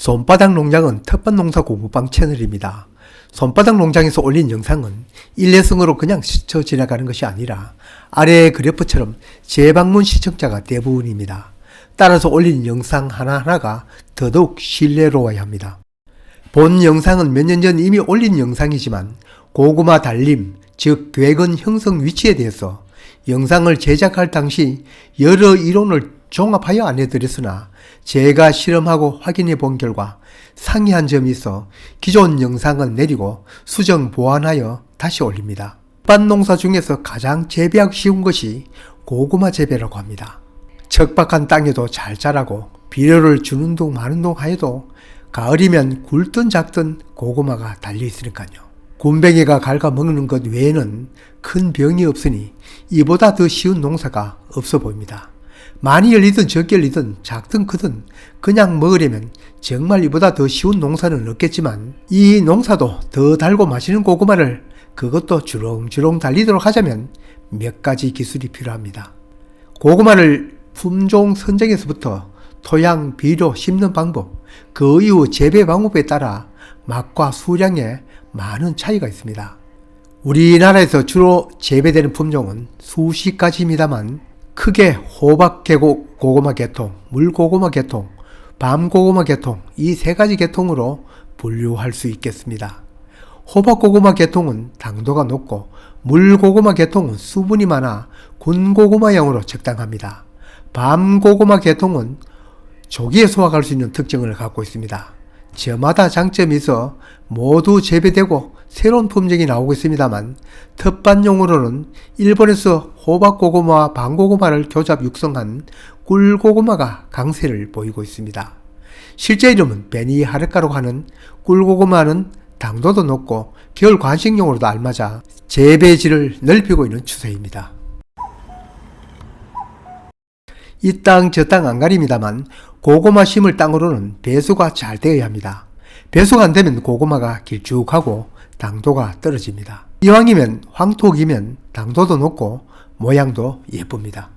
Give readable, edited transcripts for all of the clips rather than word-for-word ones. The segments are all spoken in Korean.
손바닥 농장은 텃밭농사 공부방 채널입니다. 손바닥 농장에서 올린 영상은 일회성으로 그냥 스쳐 지나가는 것이 아니라 아래의 그래프처럼 재방문 시청자가 대부분입니다. 따라서 올린 영상 하나하나가 더더욱 신뢰로워야 합니다. 본 영상은 몇 년 전 이미 올린 영상이지만 고구마 달림, 즉 궤근 형성 위치에 대해서 영상을 제작할 당시 여러 이론을 종합하여 안내드렸으나 제가 실험하고 확인해 본 결과 상이한 점이 있어 기존 영상은 내리고 수정 보완하여 다시 올립니다. 밭농사 중에서 가장 재배하기 쉬운 것이 고구마 재배라고 합니다. 척박한 땅에도 잘 자라고 비료를 주는 둥 마는 둥 하여도 가을이면 굵든 작든 고구마가 달려있으니까요. 굼벵이가 갉아먹는 것 외에는 큰 병이 없으니 이보다 더 쉬운 농사가 없어 보입니다. 많이 열리든 적게 열리든 작든 크든 그냥 먹으려면 정말 이보다 더 쉬운 농사는 없겠지만 이 농사도 더 달고 맛있는 고구마를 그것도 주렁주렁 달리도록 하자면 몇 가지 기술이 필요합니다. 고구마를 품종 선정에서부터 토양, 비료, 심는 방법, 그 이후 재배 방법에 따라 맛과 수량에 많은 차이가 있습니다. 우리나라에서 주로 재배되는 품종은 수십 가지입니다만 크게 호박 계곡 고구마 계통, 물고구마 계통, 밤고구마 계통 이 세 가지 계통으로 분류할 수 있겠습니다. 호박 고구마 계통은 당도가 높고 물고구마 계통은 수분이 많아 군고구마용으로 적당합니다. 밤고구마 계통은 조기에 수확할 수 있는 특징을 갖고 있습니다. 저마다 장점이 있어 모두 재배되고 새로운 품종이 나오고 있습니다만 텃밭용으로는 일본에서 호박고구마와 밤고구마를 교잡 육성한 꿀고구마가 강세를 보이고 있습니다. 실제 이름은 베니하르카라고 하는 꿀고구마는 당도도 높고 겨울 간식용으로도 알맞아 재배지를 넓히고 있는 추세입니다. 이 땅 저 땅 안 가립니다만 고구마 심을 땅으로는 배수가 잘 되어야 합니다. 배수가 안 되면 고구마가 길쭉하고 당도가 떨어집니다. 이왕이면 황토기면 당도도 높고 모양도 예쁩니다.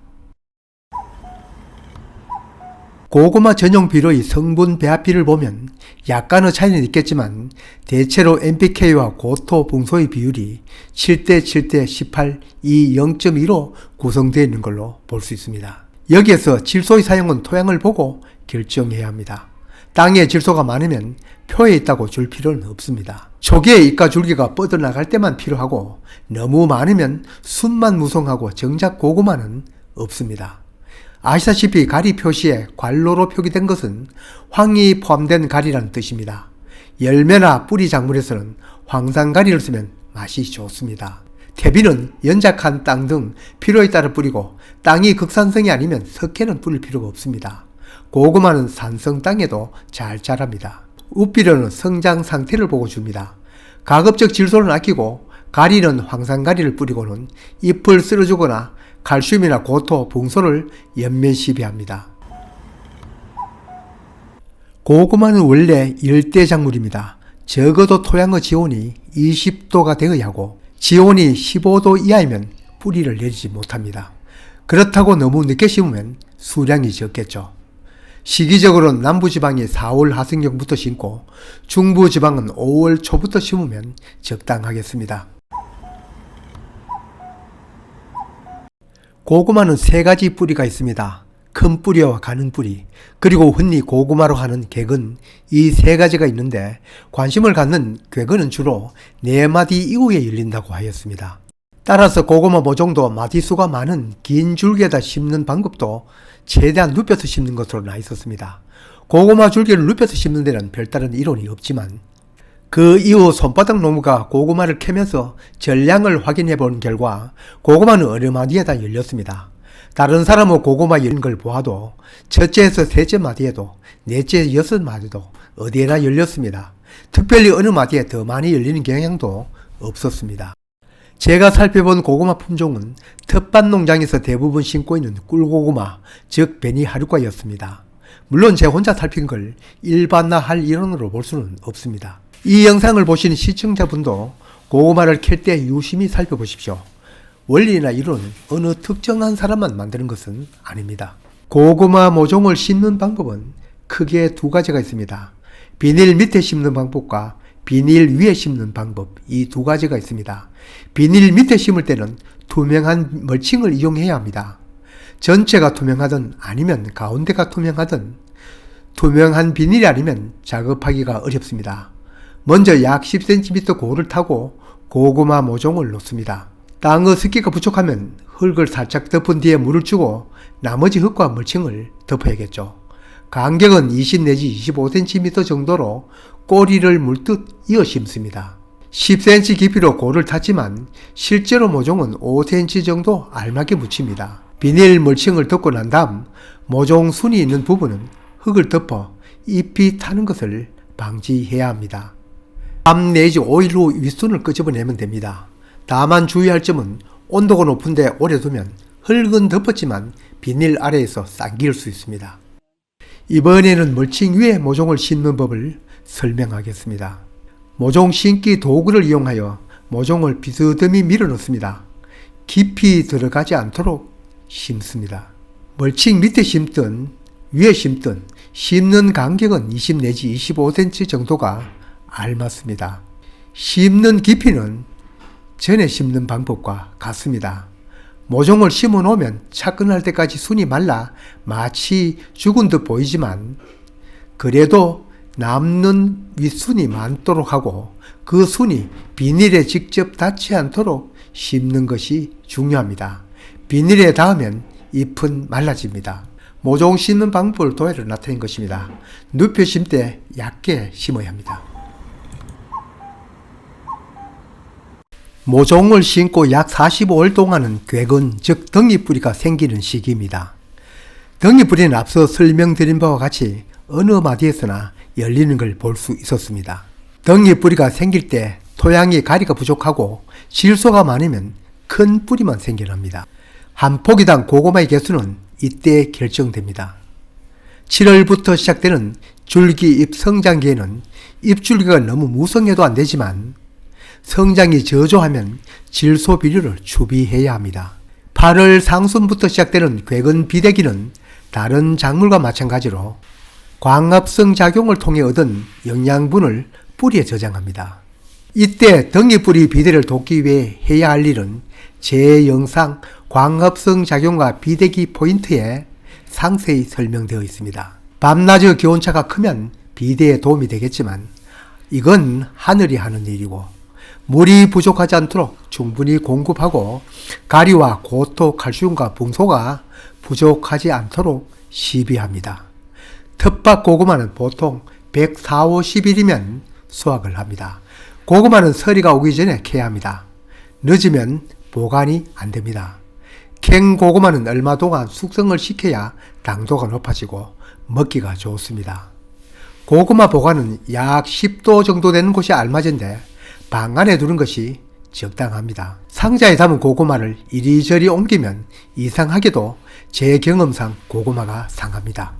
고구마 전용 비료의 성분 배합비를 보면 약간의 차이는 있겠지만 대체로 NPK와 고토, 붕소의 비율이 7대 7대 18, 이 0.2로 구성되어 있는 걸로 볼 수 있습니다. 여기에서 질소의 사용은 토양을 보고 결정해야 합니다. 땅에 질소가 많으면 표에 있다고 줄 필요는 없습니다. 초기에 잎과 줄기가 뻗어나갈 때만 필요하고 너무 많으면 순만 무성하고 정작 고구마는 없습니다. 아시다시피 가리 표시에 괄로로 표기된 것은 황이 포함된 가리라는 뜻입니다. 열매나 뿌리 작물에서는 황산가리를 쓰면 맛이 좋습니다. 퇴비는 연작한 땅 등 필요에 따라 뿌리고 땅이 극산성이 아니면 석회는 뿌릴 필요가 없습니다. 고구마는 산성 땅에도 잘 자랍니다. 웁비료는 성장 상태를 보고 줍니다. 가급적 질소는 아끼고 가리는 황산가리를 뿌리고는 잎을 쓸어주거나 칼슘이나 고토, 붕소를 연면 시비합니다. 고구마는 원래 열대작물입니다. 적어도 토양의 지온이 20도가 되어야 하고 지온이 15도 이하이면 뿌리를 내리지 못합니다. 그렇다고 너무 늦게 심으면 수량이 적겠죠. 시기적으로는 남부지방이 4월 하순경부터 심고 중부지방은 5월 초부터 심으면 적당하겠습니다. 고구마는 세 가지 뿌리가 있습니다. 큰 뿌리와 가는 뿌리, 그리고 흔히 고구마로 하는 객은 이 세 가지가 있는데 관심을 갖는 궤근은 주로 4마디 이후에 열린다고 하였습니다. 따라서 고구마 모종도 마디수가 많은 긴 줄기에다 심는 방법도 최대한 눕혀서 심는 것으로 나 있었습니다. 고구마 줄기를 눕혀서 심는 데는 별다른 이론이 없지만 그 이후 손바닥 농부가 고구마를 캐면서 전량을 확인해 본 결과 고구마는 어느 마디에다 열렸습니다. 다른 사람은 고구마 열린 걸 보아도 첫째에서 셋째 마디에도 넷째 여섯 마디도 어디에나 열렸습니다. 특별히 어느 마디에 더 많이 열리는 경향도 없었습니다. 제가 살펴본 고구마 품종은 텃밭 농장에서 대부분 심고 있는 꿀고구마, 즉 베니하르카였습니다. 물론 제 혼자 살핀 걸 일반화할 이론으로 볼 수는 없습니다. 이 영상을 보시는 시청자분도 고구마를 캘 때 유심히 살펴보십시오. 원리나 이론은 어느 특정한 사람만 만드는 것은 아닙니다. 고구마 모종을 심는 방법은 크게 두 가지가 있습니다. 비닐 밑에 심는 방법과 비닐 위에 심는 방법, 이 두 가지가 있습니다. 비닐 밑에 심을 때는 투명한 멀칭을 이용해야 합니다. 전체가 투명하든 아니면 가운데가 투명하든 투명한 비닐이 아니면 작업하기가 어렵습니다. 먼저 약 10cm 고를 타고 고구마 모종을 놓습니다. 땅의 습기가 부족하면 흙을 살짝 덮은 뒤에 물을 주고 나머지 흙과 멀칭을 덮어야겠죠. 간격은 20 내지 25cm 정도로 꼬리를 물듯 이어 심습니다. 10cm 깊이로 고를 탔지만 실제로 모종은 5cm 정도 알맞게 묻힙니다. 비닐 멀칭을 덮고 난 다음 모종 순이 있는 부분은 흙을 덮어 잎이 타는 것을 방지해야 합니다. 3 내지 5일 후 윗순을 끄집어내면 됩니다. 다만 주의할 점은 온도가 높은데 오래 두면 흙은 덮었지만 비닐 아래에서 당길 수 있습니다. 이번에는 멀칭 위에 모종을 심는 법을 설명하겠습니다. 모종 심기 도구를 이용하여 모종을 비스듬히 밀어 넣습니다. 깊이 들어가지 않도록 심습니다. 멀칭 밑에 심든 위에 심든 심는 간격은 20 내지 25cm 정도가 알맞습니다. 심는 깊이는 전에 심는 방법과 같습니다. 모종을 심어 놓으면 차근할 때까지 순이 말라 마치 죽은 듯 보이지만 그래도 남는 윗순이 많도록 하고 그 순이 비닐에 직접 닿지 않도록 심는 것이 중요합니다. 비닐에 닿으면 잎은 말라집니다. 모종 심는 방법을 도해를 나타낸 것입니다. 눕혀 심때 얕게 심어야 합니다. 모종을 심고 약 45일 동안은 궤근, 즉 덩이뿌리가 생기는 시기입니다. 덩이뿌리는 앞서 설명드린 바와 같이 어느 마디에서나 열리는 걸 볼 수 있었습니다. 덩이뿌리가 생길 때 토양이 가리가 부족하고 질소가 많으면 큰 뿌리만 생겨납니다. 한 포기당 고구마의 개수는 이때 결정됩니다. 7월부터 시작되는 줄기잎 성장기에는 잎줄기가 너무 무성해도 안 되지만 성장이 저조하면 질소 비료를 추비해야 합니다. 8월 상순부터 시작되는 궤근 비대기는 다른 작물과 마찬가지로 광합성 작용을 통해 얻은 영양분을 뿌리에 저장합니다. 이때 덩이뿌리 비대를 돕기 위해 해야 할 일은 제 영상 광합성 작용과 비대기 포인트에 상세히 설명되어 있습니다. 밤낮의 기온차가 크면 비대에 도움이 되겠지만 이건 하늘이 하는 일이고 물이 부족하지 않도록 충분히 공급하고 가리와 고토, 칼슘과 붕소가 부족하지 않도록 시비합니다. 텃밭 고구마는 보통 140-50일이면 수확을 합니다. 고구마는 서리가 오기 전에 캐야 합니다. 늦으면 보관이 안 됩니다. 캔 고구마는 얼마 동안 숙성을 시켜야 당도가 높아지고 먹기가 좋습니다. 고구마 보관은 약 10도 정도 되는 곳이 알맞은데 방 안에 두는 것이 적당합니다. 상자에 담은 고구마를 이리저리 옮기면 이상하게도 제 경험상 고구마가 상합니다.